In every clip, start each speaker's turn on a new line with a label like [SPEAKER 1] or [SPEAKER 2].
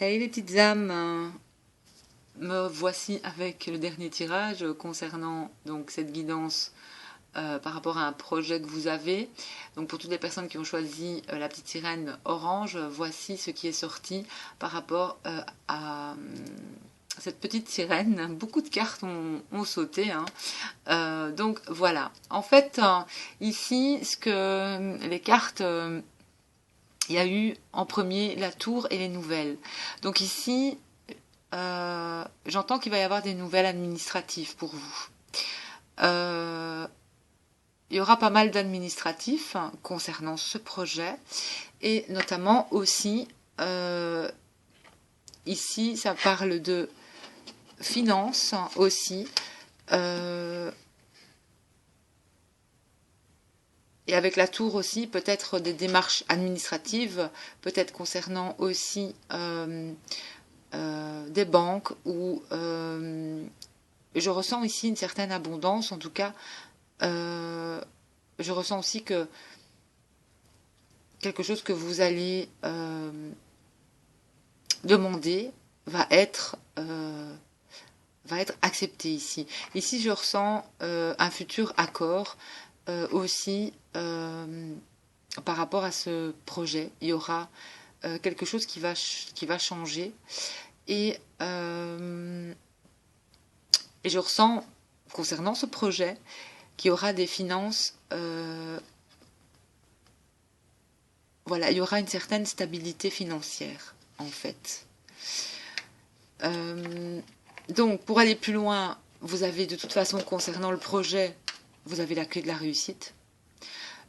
[SPEAKER 1] Hey les petites âmes, me voici avec le dernier tirage concernant donc cette guidance par rapport à un projet que vous avez. Donc pour toutes les personnes qui ont choisi la petite sirène orange, voici ce qui est sorti par rapport à cette petite sirène. Beaucoup de cartes ont sauté, hein. Donc voilà. En fait, ici, ce que les cartes il y a eu en premier la tour et les nouvelles. Donc ici, j'entends qu'il va y avoir des nouvelles administratives pour vous. Il y aura pas mal d'administratifs concernant ce projet et notamment aussi ici ça parle de finances aussi et avec la tour aussi peut-être des démarches administratives, peut-être concernant aussi des banques où je ressens ici une certaine abondance. En tout cas, je ressens aussi que quelque chose que vous allez demander va être accepté ici. Ici, je ressens un futur accord aussi par rapport à ce projet. Il y aura quelque chose qui va changer et je ressens concernant ce projet qu'il y aura des finances, voilà, il y aura une certaine stabilité financière en fait. Donc pour aller plus loin, vous avez de toute façon concernant le projet, vous avez la clé de la réussite.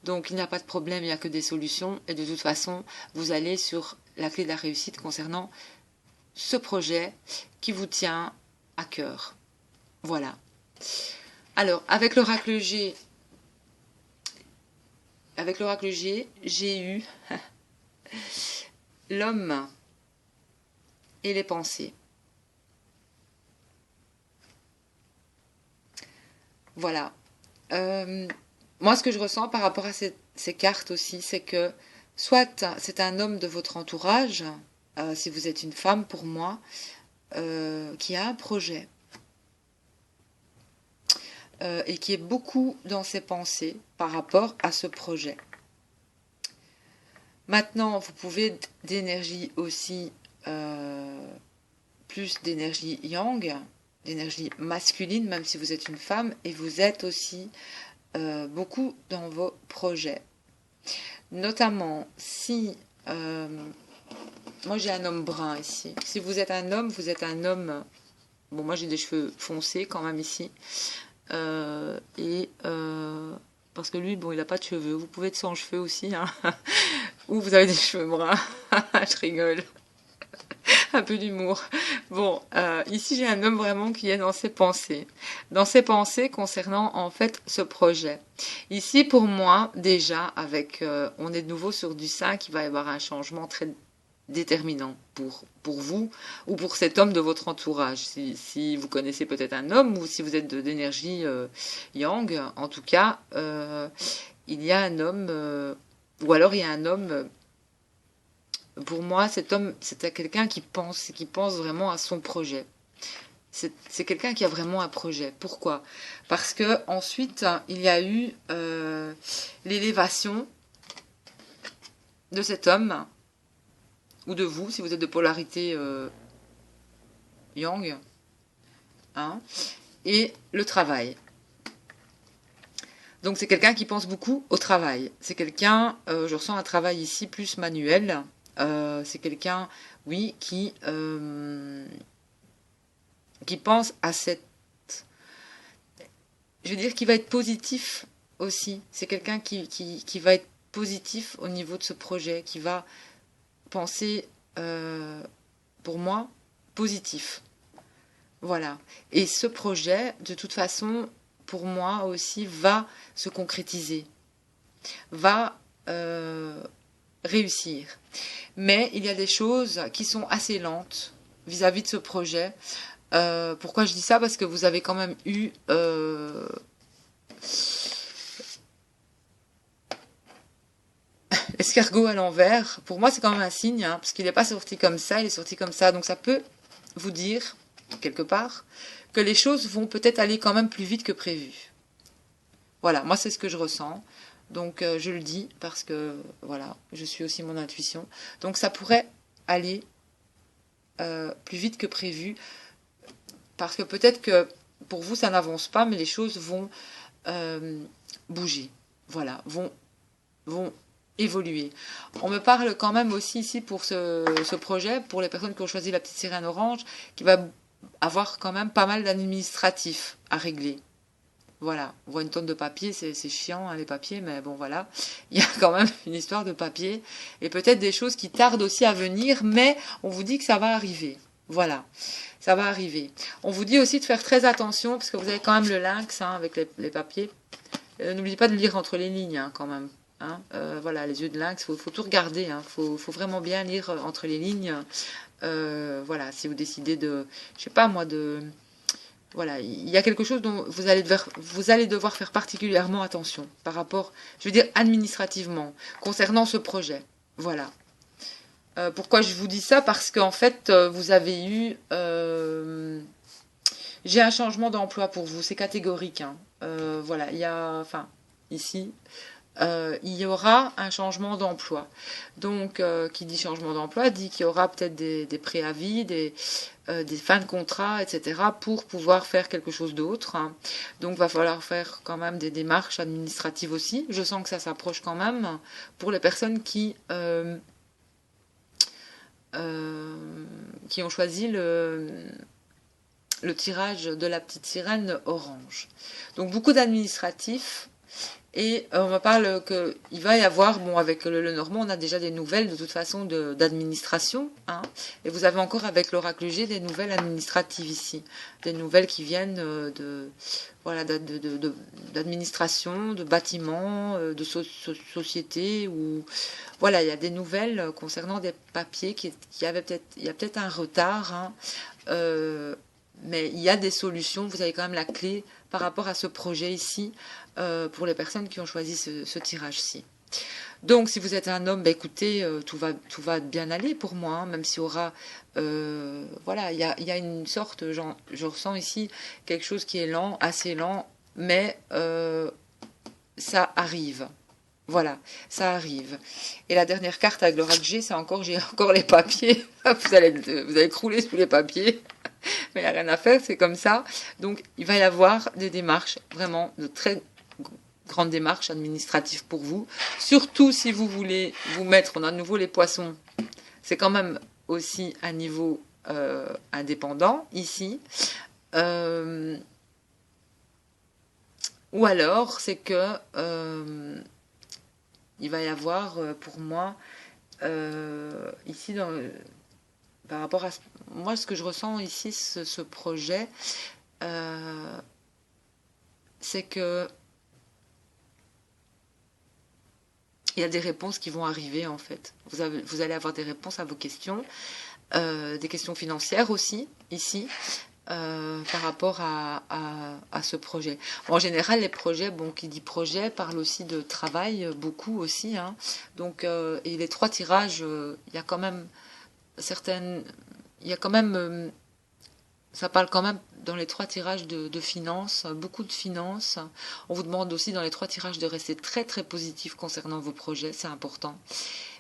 [SPEAKER 1] Donc il n'y a pas de problème, il n'y a que des solutions et de toute façon vous allez sur la clé de la réussite concernant ce projet qui vous tient à cœur. Voilà. Alors avec l'oracle G, j'ai eu l'homme et les pensées. Voilà. Moi, ce que je ressens par rapport à ces cartes aussi, c'est que soit c'est un homme de votre entourage, si vous êtes une femme pour moi, qui a un projet et qui est beaucoup dans ses pensées par rapport à ce projet. Maintenant, vous pouvez d'énergie aussi, plus d'énergie yang, d'énergie masculine, même si vous êtes une femme, et vous êtes aussi beaucoup dans vos projets. Notamment si moi j'ai un homme brun ici. Si vous êtes un homme, vous êtes un homme. Bon, moi j'ai des cheveux foncés quand même ici. Parce que lui, bon, il n'a pas de cheveux. Vous pouvez être sans cheveux aussi, hein. Ou vous avez des cheveux bruns. Je rigole. Un peu d'humour. Bon, ici j'ai un homme vraiment qui est dans ses pensées. Dans ses pensées concernant en fait ce projet. Ici pour moi, déjà, avec on est de nouveau sur du 5, il va y avoir un changement très déterminant pour vous ou pour cet homme de votre entourage. Si vous connaissez peut-être un homme ou si vous êtes d'énergie yang, en tout cas, il y a un homme, ou alors il y a un homme. Pour moi, cet homme, c'est quelqu'un qui pense vraiment à son projet. C'est quelqu'un qui a vraiment un projet. Pourquoi? Parce que ensuite, il y a eu l'élévation de cet homme, ou de vous, si vous êtes de polarité yang, hein, et le travail. Donc c'est quelqu'un qui pense beaucoup au travail. C'est quelqu'un, je ressens un travail ici plus manuel. C'est quelqu'un, oui, qui pense à cette... Je veux dire qu'il va être positif aussi. C'est quelqu'un qui va être positif au niveau de ce projet, qui va penser, pour moi, positif. Voilà. Et ce projet, de toute façon, pour moi aussi, va se concrétiser. Va réussir. Mais il y a des choses qui sont assez lentes vis-à-vis de ce projet. Pourquoi je dis ça? Parce que vous avez quand même eu escargot à l'envers, pour moi c'est quand même un signe, hein, parce qu'il n'est pas sorti comme ça, il est sorti comme ça. Donc ça peut vous dire, quelque part, que les choses vont peut-être aller quand même plus vite que prévu. Voilà, moi c'est ce que je ressens. Donc je le dis parce que, voilà, je suis aussi mon intuition. Donc ça pourrait aller plus vite que prévu, parce que peut-être que pour vous ça n'avance pas, mais les choses vont bouger. Voilà, vont évoluer. On me parle quand même aussi ici pour ce projet, pour les personnes qui ont choisi la petite sirène orange, qui va avoir quand même pas mal d'administratifs à régler. Voilà, on voit une tonne de papier, c'est chiant hein, les papiers, mais bon voilà, il y a quand même une histoire de papier, et peut-être des choses qui tardent aussi à venir, mais on vous dit que ça va arriver. Voilà, ça va arriver. On vous dit aussi de faire très attention, parce que vous avez quand même le lynx hein, avec les papiers. N'oubliez pas de lire entre les lignes hein, quand même. Hein. Voilà, les yeux de lynx, faut tout regarder, hein. Faut vraiment bien lire entre les lignes. Voilà, si vous décidez de, je sais pas moi, voilà, il y a quelque chose dont vous allez devoir faire particulièrement attention par rapport, je veux dire administrativement, concernant ce projet. Voilà. Pourquoi je vous dis ça? Parce qu'en fait, vous avez eu... j'ai un changement d'emploi pour vous, c'est catégorique. Hein. Voilà, il y a... Enfin, ici... il y aura un changement d'emploi. Donc, qui dit changement d'emploi dit qu'il y aura peut-être des préavis, des fins de contrat, etc. pour pouvoir faire quelque chose d'autre. Hein. Donc, va falloir faire quand même des démarches administratives aussi. Je sens que ça s'approche quand même pour les personnes qui ont choisi le tirage de la petite sirène orange. Donc, beaucoup d'administratifs. Et on me parle qu'il va y avoir, bon avec le Normand, on a déjà des nouvelles de toute façon d'administration, hein, et vous avez encore avec l'oracle G des nouvelles administratives ici, des nouvelles qui viennent voilà, d'administration, de bâtiments, de sociétés, ou voilà, il y a des nouvelles concernant des papiers il y a peut-être un retard, hein, mais il y a des solutions, vous avez quand même la clé par rapport à ce projet ici, pour les personnes qui ont choisi ce tirage-ci. Donc, si vous êtes un homme, bah, écoutez, tout va bien aller pour moi, hein, même s'il y aura... voilà, il y a une sorte, je ressens ici quelque chose qui est lent, assez lent, mais ça arrive. Voilà, ça arrive. Et la dernière carte avec l'oracle G, j'ai encore les papiers. vous allez crouler sous les papiers. Mais il n'y a rien à faire, c'est comme ça. Donc, il va y avoir des démarches, vraiment de très grandes démarches administratives pour vous. Surtout si vous voulez vous mettre, on a de nouveau les poissons. C'est quand même aussi un niveau indépendant, ici. Ou alors, c'est que il va y avoir, pour moi, ici, par rapport à moi, ce que je ressens ici, ce projet, c'est que il y a des réponses qui vont arriver, en fait. Vous allez avoir des réponses à vos questions, des questions financières aussi, ici. Par rapport à ce projet. En général, les projets, bon, qui dit projet, parle aussi de travail, beaucoup aussi. Hein. Donc, et les 3 tirages, il y a quand même certaines... Il y a quand même... ça parle quand même dans les 3 tirages de finances, beaucoup de finances. On vous demande aussi dans les 3 tirages de rester très très positif concernant vos projets, c'est important.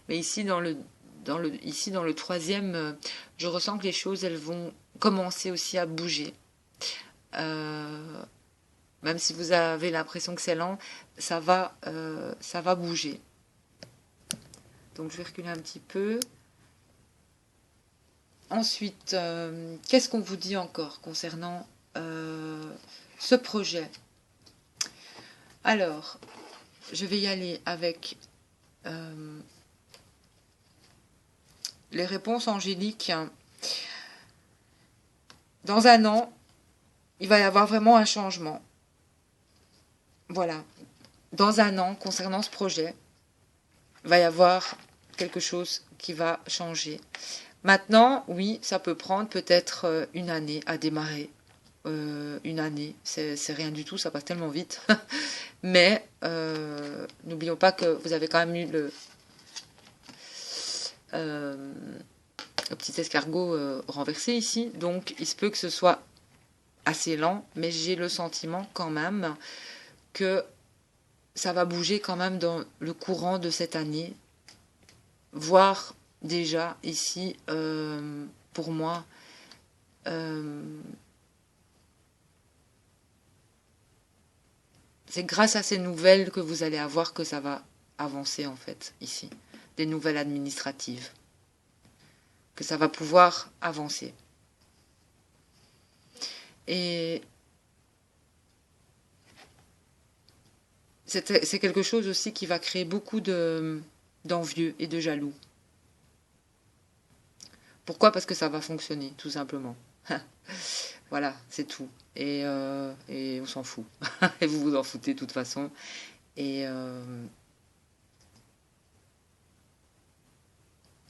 [SPEAKER 1] Mais ici, dans le 3e, je ressens que les choses, elles vont commencer aussi à bouger. Même si vous avez l'impression que c'est lent, ça va bouger. Donc je vais reculer un petit peu. Ensuite, qu'est-ce qu'on vous dit encore concernant ce projet? Alors, je vais y aller avec les réponses angéliques. Dans un an, il va y avoir vraiment un changement. Voilà. Dans un an, concernant ce projet, il va y avoir quelque chose qui va changer. Maintenant, oui, ça peut prendre peut-être une année à démarrer. Une année, c'est rien du tout, ça passe tellement vite. Mais n'oublions pas que vous avez quand même eu euh, le petit escargot renversé ici. Donc il se peut que ce soit assez lent, mais j'ai le sentiment quand même que ça va bouger quand même dans le courant de cette année, voire déjà ici, pour moi, c'est grâce à ces nouvelles que vous allez avoir que ça va avancer en fait ici, des nouvelles administratives, que ça va pouvoir avancer. Et c'est quelque chose aussi qui va créer beaucoup d'envieux et de jaloux. Pourquoi? Parce que ça va fonctionner, tout simplement. Voilà, c'est tout. Et on s'en fout. Et vous vous en foutez de toute façon. Et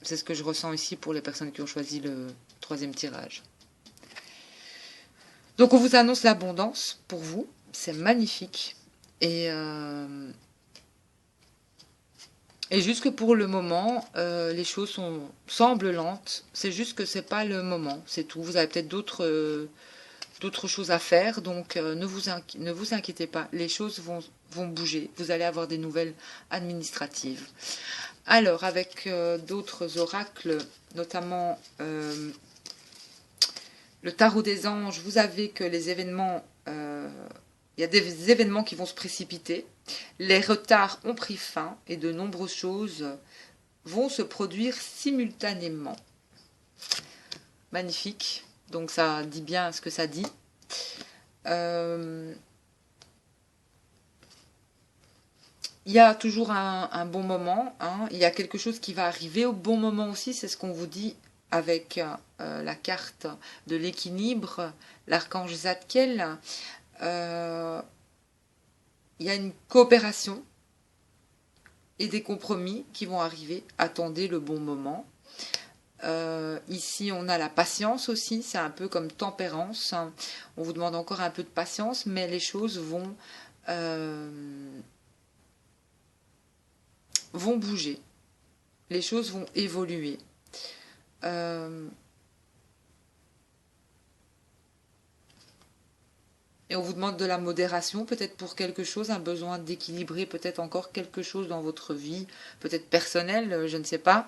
[SPEAKER 1] c'est ce que je ressens ici pour les personnes qui ont choisi le troisième tirage. Donc on vous annonce l'abondance pour vous. C'est magnifique. Et juste que pour le moment, les choses semblent lentes. C'est juste que c'est pas le moment. C'est tout. Vous avez peut-être d'autres choses à faire. Donc ne vous inquiétez pas. Les choses vont bouger. Vous allez avoir des nouvelles administratives. Alors, avec d'autres oracles, notamment le tarot des anges, vous avez que les événements... il y a des événements qui vont se précipiter. Les retards ont pris fin et de nombreuses choses vont se produire simultanément. Magnifique. Donc ça dit bien ce que ça dit. Il y a toujours un bon moment. Hein. Il y a quelque chose qui va arriver au bon moment aussi. C'est ce qu'on vous dit avec la carte de l'équilibre, l'archange Zadkiel. Il y a une coopération et des compromis qui vont arriver. Attendez le bon moment. Ici, on a la patience aussi. C'est un peu comme tempérance. On vous demande encore un peu de patience, mais les choses vont bouger. Les choses vont évoluer. Et on vous demande de la modération, peut-être pour quelque chose, un besoin d'équilibrer peut-être encore quelque chose dans votre vie, peut-être personnelle, je ne sais pas.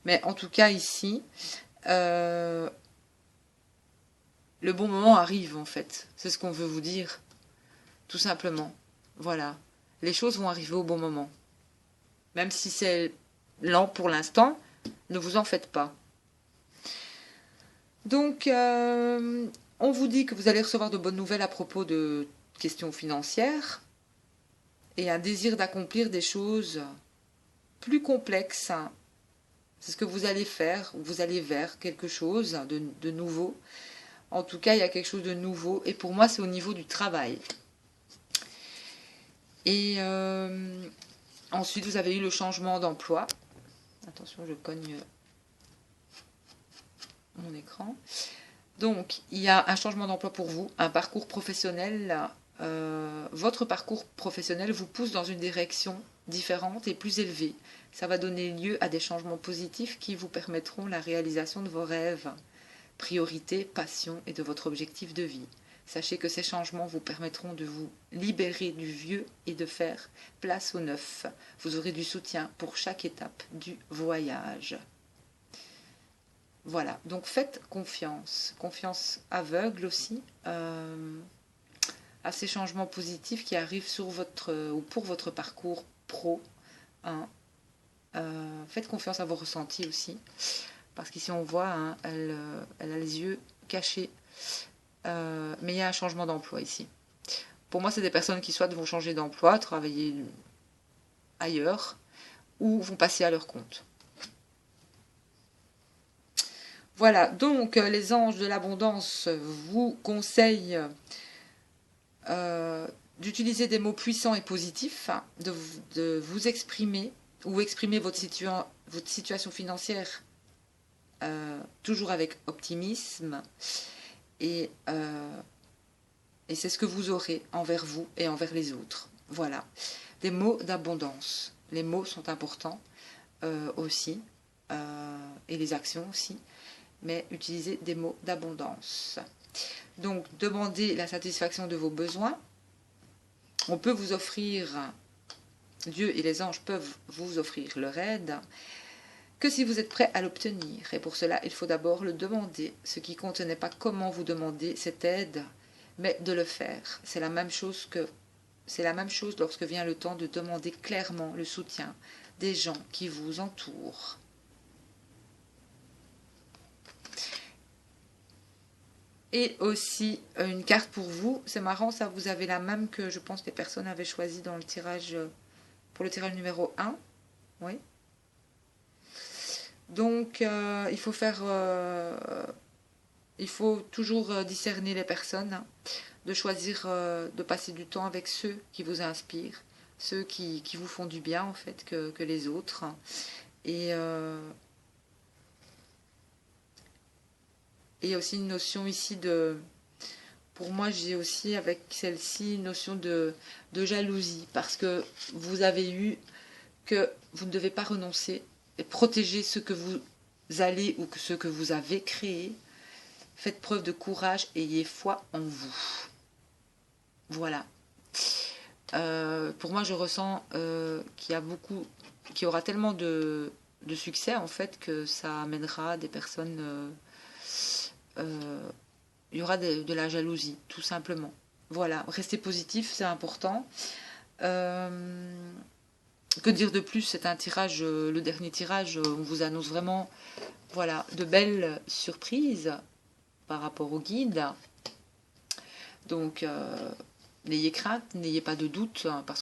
[SPEAKER 1] Mais en tout cas, ici, le bon moment arrive, en fait. C'est ce qu'on veut vous dire, tout simplement. Voilà. Les choses vont arriver au bon moment. Même si c'est lent pour l'instant, ne vous en faites pas. Donc, on vous dit que vous allez recevoir de bonnes nouvelles à propos de questions financières et un désir d'accomplir des choses plus complexes. C'est ce que vous allez faire, vous allez vers quelque chose de nouveau. En tout cas, il y a quelque chose de nouveau et pour moi, c'est au niveau du travail. Et ensuite, vous avez eu le changement d'emploi. Attention, je cogne mon écran. Donc, il y a un changement d'emploi pour vous, un parcours professionnel. Votre parcours professionnel vous pousse dans une direction différente et plus élevée. Ça va donner lieu à des changements positifs qui vous permettront la réalisation de vos rêves, priorités, passions et de votre objectif de vie. Sachez que ces changements vous permettront de vous libérer du vieux et de faire place au neuf. Vous aurez du soutien pour chaque étape du voyage. Voilà, donc faites confiance aveugle aussi à ces changements positifs qui arrivent sur votre ou pour votre parcours pro. Hein. Faites confiance à vos ressentis aussi, parce qu'ici on voit, hein, elle a les yeux cachés, mais il y a un changement d'emploi ici. Pour moi, c'est des personnes qui soit vont changer d'emploi, travailler ailleurs, ou vont passer à leur compte. Voilà, donc les anges de l'abondance vous conseillent d'utiliser des mots puissants et positifs, hein, de vous exprimer ou exprimer votre situation financière toujours avec optimisme et c'est ce que vous aurez envers vous et envers les autres. Voilà, des mots d'abondance. Les mots sont importants aussi. et les actions aussi, mais utilisez des mots d'abondance. Donc, demandez la satisfaction de vos besoins. On peut vous offrir, Dieu et les anges peuvent vous offrir leur aide, que si vous êtes prêt à l'obtenir. Et pour cela, il faut d'abord le demander. Ce qui compte n'est pas comment vous demandez cette aide, mais de le faire. C'est la même chose lorsque vient le temps de demander clairement le soutien des gens qui vous entourent. Et aussi une carte pour vous. C'est marrant, ça, vous avez la même que je pense les personnes avaient choisi dans le tirage, pour le tirage numéro 1. Oui. Donc, il faut toujours discerner les personnes, hein, de choisir de passer du temps avec ceux qui vous inspirent, ceux qui vous font du bien en fait que les autres. Et il y a aussi une notion ici pour moi j'ai aussi avec celle-ci une notion de jalousie, parce que vous avez eu que vous ne devez pas renoncer et protéger ce que vous allez ou ce que vous avez créé. Faites preuve de courage et ayez foi en vous. Voilà. Pour moi, je ressens qu'il y aura tellement de succès en fait que ça amènera des personnes. Il y aura de la jalousie, tout simplement. Voilà. Restez positif, c'est important. Que dire de plus? C'est un tirage, le dernier tirage, on vous annonce vraiment, voilà, de belles surprises par rapport au guide. Donc, n'ayez crainte, n'ayez pas de doute, hein, parce